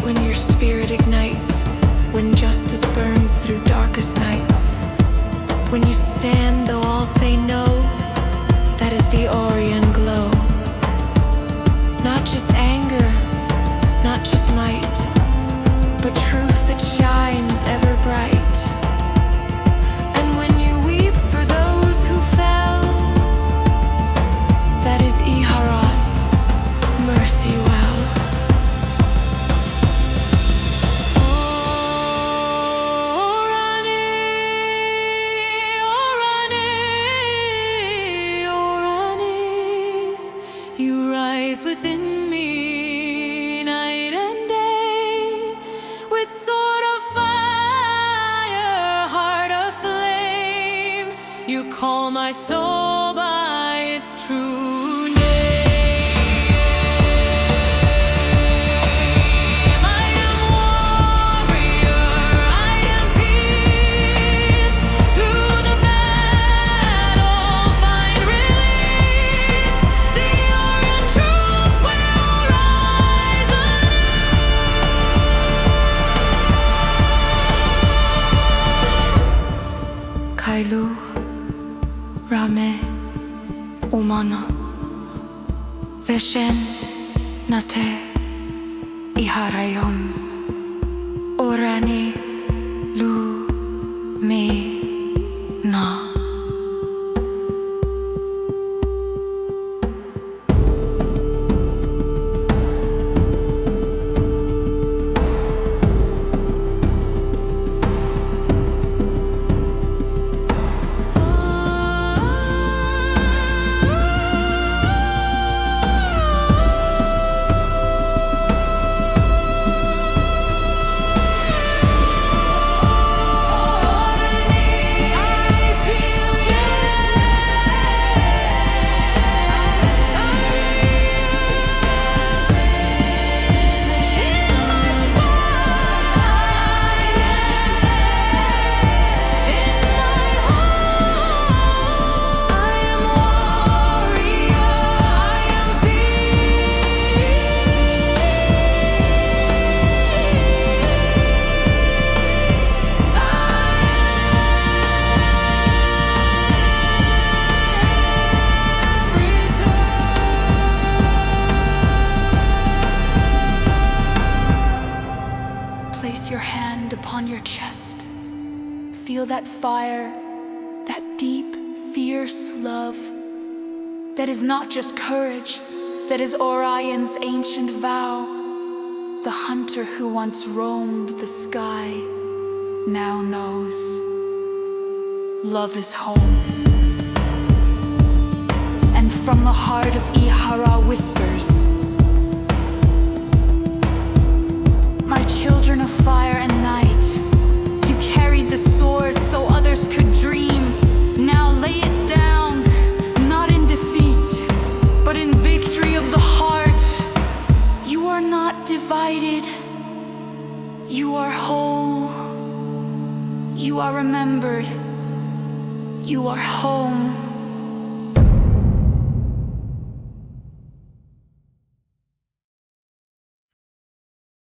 when your spirit ignites, when justice burns through darkest nights. When you stand though all say no, that is the Orion glow. Not just anger, not just might, but truth that shines ever bright. And when you weep for those who fell, that is Iharos, mercy well. Within me, night and day, with sword of fire, heart of flame, you call my soul by its true name. I am warrior, I am peace. Through the battle, find release. The Orion truth will rise anew. Kailu, Rame, Umana, Veshen, Nate, Iharayon, Orani, Lu, Me, Na. Place your hand upon your chest. Feel that fire, that deep, fierce love. That is not just courage, that is Orion's ancient vow. The hunter who once roamed the sky now knows love is home. And from the heart of Ihara whispers, my children of fire and night, you carried the sword so others could dream. Now lay it down, not in defeat, but in victory of the heart. You are not divided. You are whole. You are remembered. You are home.